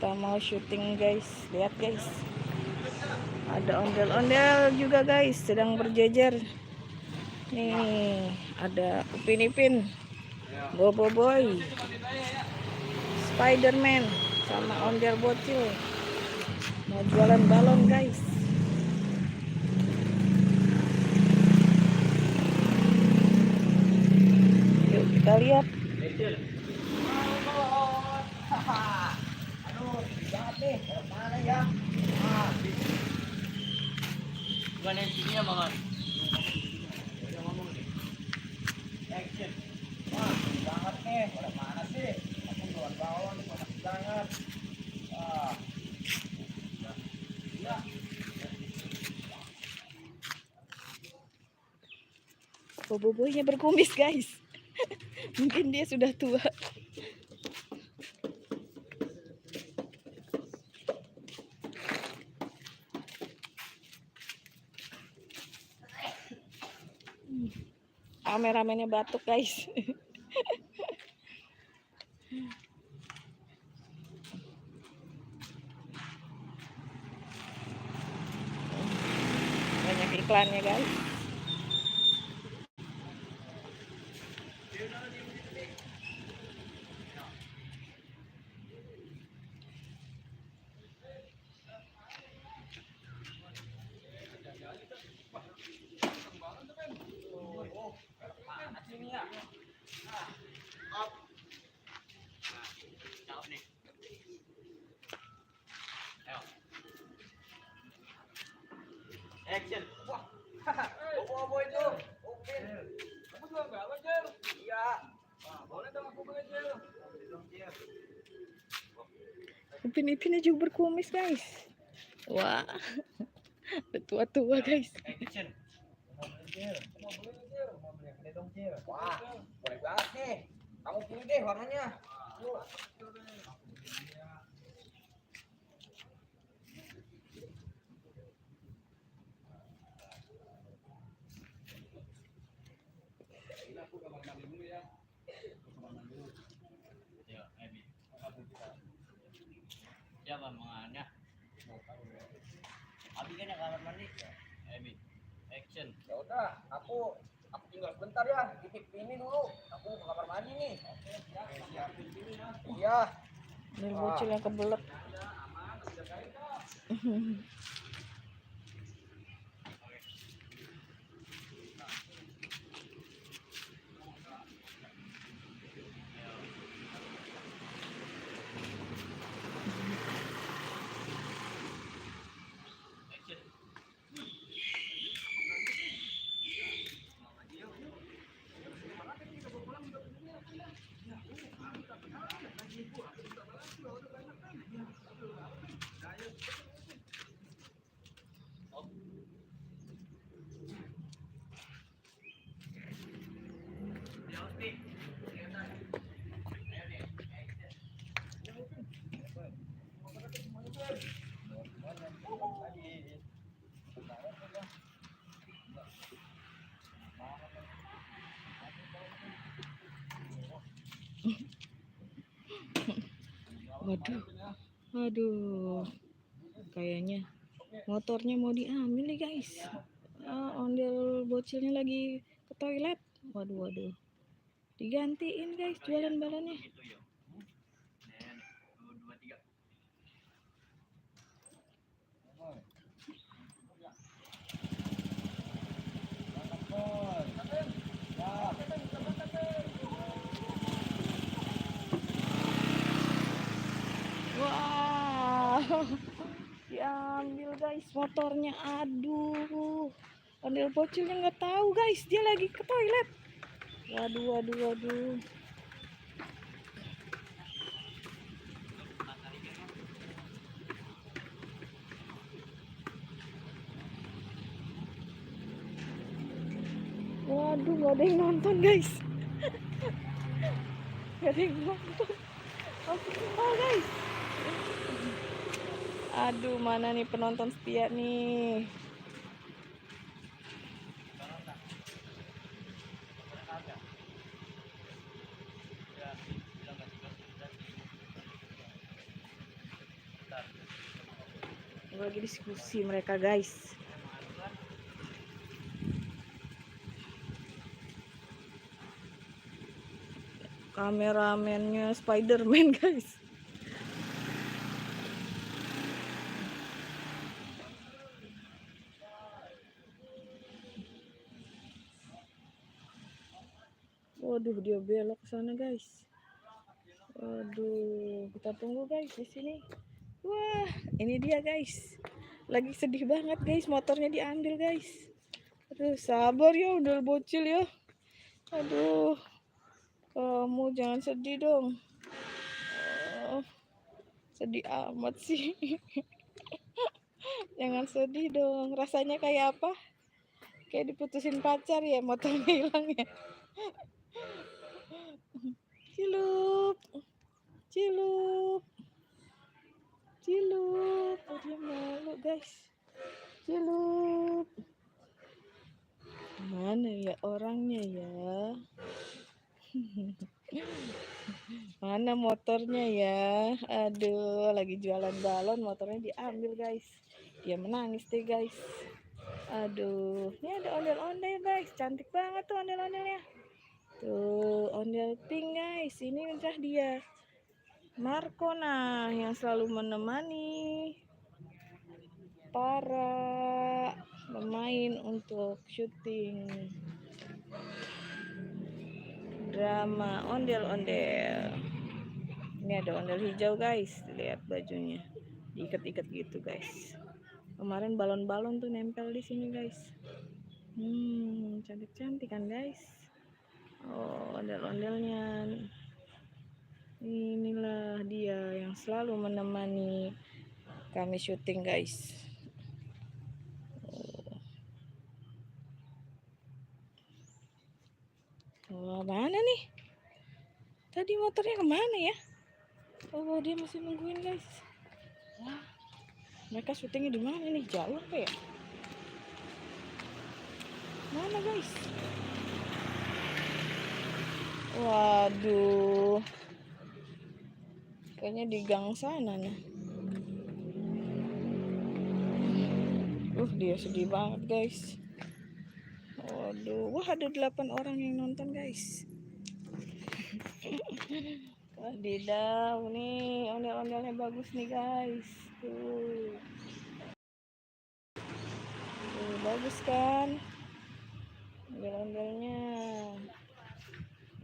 kita mau syuting guys. Lihat guys, ada ondel-ondel juga guys, sedang berjejer. Nih ada Upin Ipin, Bobo Boy, Spiderman, sama ondel bocil mau jualan balon guys. Yuk kita lihat. Gimana intinya, Maman? Action. Wah, banget nih. Pada mana sih? Aku jualan balon nih, banyak banget. Wah. Ya. Bobo Boynya berkumis guys. Mungkin dia sudah tua. Kameramennya batuk guys. Banyak iklannya guys. Action. Wah. Bobo itu. Upin. Kamu jual balon, Jel? Iya. Wah, boleh dong aku beli, Jel. Boleh dong, Jel. Upin Ipinnya juga berkumis guys. Wah, udah tua-tua guys. Action. Mau beli, Jel? Mau beli, Jel? Mau beli, boleh dong, Jel. Wah, boleh banget nih. Kamu pilih deh warnanya. Yuk. Siapa mengannya? Abi kan yang kamar mandi. Abi. Action. Ya udah, aku tinggal sebentar ya. Titip ini dulu. Aku ke kamar mandi nih. Oke, siap. Iya. Ini bocil yang kebelet. Waduh, waduh, kayaknya motornya mau diambil nih guys. Ondel bocilnya lagi ke toilet. Waduh, waduh, digantiin guys jualan balonnya. Wah, diambil guys motornya. Aduh, ondel bocilnya nggak tahu guys, dia lagi ke toilet. Waduh, waduh, waduh. Waduh, gak ada yang nonton guys. Gak ada yang nonton. Oh guys. Aduh, mana nih penonton setia nih. Lagi diskusi mereka guys. Kameramennya Spiderman guys. Waduh, dia belok ke sana guys. Waduh, kita tunggu guys di sini. Wah, ini dia guys. Lagi sedih banget guys, motornya diambil guys. Aduh, sabar ya, udah bocil ya. Aduh, kamu jangan sedih dong. Oh, sedih amat sih. Jangan sedih dong. Rasanya kayak apa? Kayak diputusin pacar ya, motornya hilang ya. Cilup, cilup, cilup. Oh, dia malu guys. Cilup. Mana ya orangnya ya? Mana motornya ya? Aduh, lagi jualan balon, motornya diambil guys. Dia menangis deh guys. Aduh, ini ada ondel-ondel guys. Cantik banget tuh ondel-ondelnya. Tuh, ondel pink guys. Ini udah dia. Markona yang selalu menemani para pemain untuk syuting drama ondel-ondel. Ini ada ondel hijau guys, lihat bajunya diikat-ikat gitu guys. Kemarin balon-balon tuh nempel di sini guys. Cantik-cantik kan guys. Oh, ondel-ondelnya. Inilah dia yang selalu menemani kami syuting guys. Oh, mana nih? Tadi motornya kemana ya? Oh, dia masih nungguin guys. Wah, mereka syutingnya di mana nih? Jauh apa ya? Mana guys? Waduh, kayaknya di gang sana nih. Dia sedih banget guys. Waduh, wah ada 8 orang yang nonton guys. Wadidaw, nih ondel-ondelnya bagus nih guys. Tuh, bagus kan ondel-ondelnya.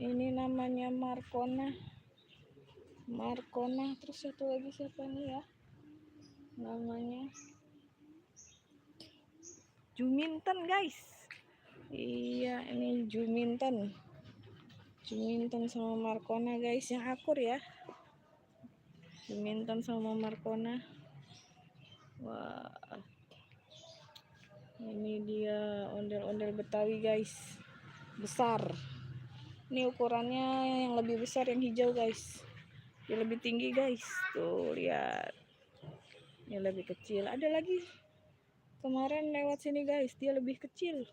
Ini namanya Markona. Terus satu lagi siapa nih ya? Namanya Juminten guys. Iya, ini Juminten sama Markona guys, yang akur ya. Juminten sama Markona. Wah, ini dia ondel-ondel Betawi guys, besar. Ini ukurannya yang lebih besar yang hijau guys, dia lebih tinggi guys. Tuh lihat, ini lebih kecil. Ada lagi kemarin lewat sini guys, dia lebih kecil.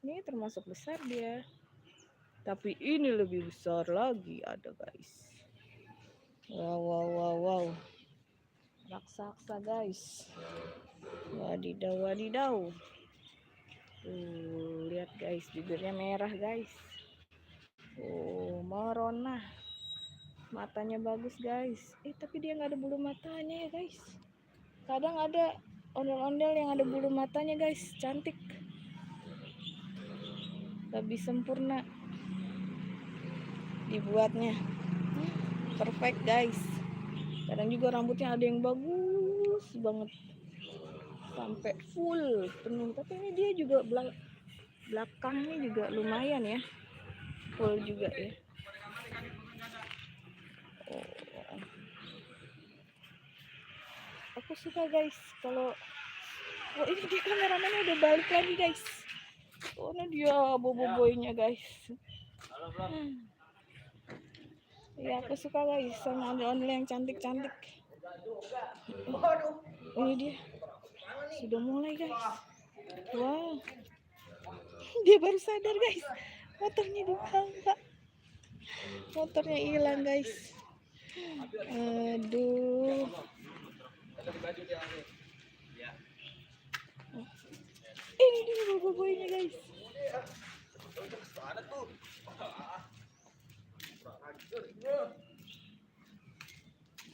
Ini termasuk besar dia, tapi ini lebih besar lagi ada guys. Wow, raksasa guys. Wadidaw. Tuh lihat guys, bibirnya merah guys. Oh, merona, matanya bagus guys. Tapi dia nggak ada bulu matanya ya guys. Kadang ada ondel-ondel yang ada bulu matanya guys, cantik, lebih sempurna dibuatnya, perfect guys. Kadang juga rambutnya ada yang bagus banget sampai full penuh, tapi ini dia juga belakangnya juga lumayan ya, full juga ya. Aku suka guys kalau ini dia kameramennya udah balik lagi guys. Ini dia boboiboynya guys. Ya, aku suka guys sama ondel-ondel yang cantik-cantik. Ini dia sudah mulai guys. Wow, dia baru sadar guys, motornya dibawa, motornya hilang guys. Aduh, boboinya guys. Mana tuh?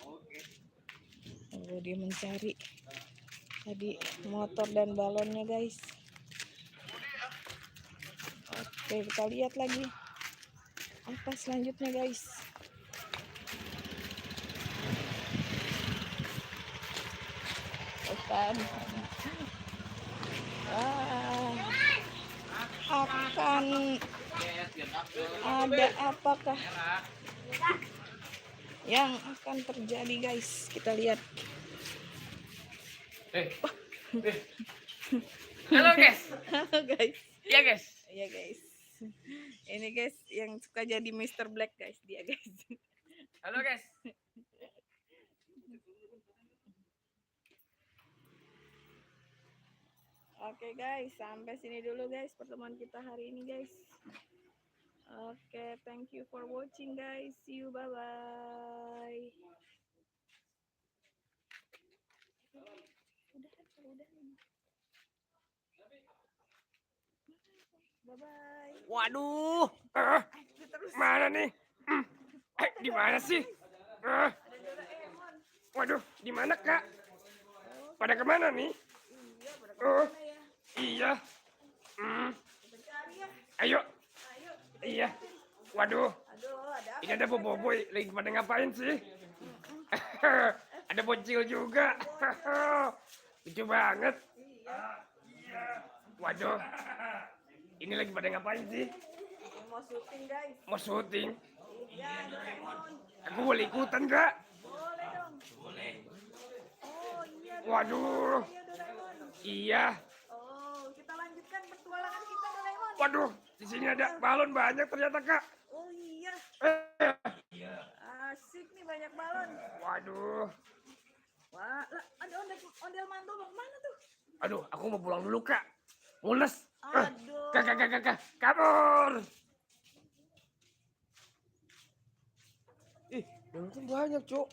Oke. Oh, dia mencari tadi motor dan balonnya guys. Oke, kita lihat lagi apa selanjutnya guys. Bukan. Akan ada apakah yang akan terjadi guys? Kita lihat. Halo guys. Halo guys. Iya guys. Iya guys. Ini guys yang suka jadi Mr. Black guys, dia guys. Halo guys. Oke guys, sampai sini dulu guys pertemuan kita hari ini guys. Oke, thank you for watching guys. See you, bye bye. Udah. Bye bye. Waduh. Mana nih? Di mana sih? Waduh, di mana Kak? Pada kemana nih? Oh, iya. Ayo. Iya. Waduh. Ini ada boboiboy lagi pada ngapain sih? Ada bocil juga. Lucu banget. Waduh. Ini lagi pada ngapain sih? Mau syuting guys. Mau syuting? Iya, Doraemon. Aku boleh ikutan gak? Boleh dong. Boleh. Oh iya. Waduh. Iya Doraemon. Iya. Oh, kita lanjutkan petualangan kita Doraemon. Waduh, di sini ada balon banyak ternyata Kak. Oh iya. Asik nih banyak balon. Waduh. Wah, lah, ada ondel mantul mau kemana tuh? Aduh, aku mau pulang dulu Kak. Mules. Aduh. Kak, kabur. Ih, balon banyak, Cok.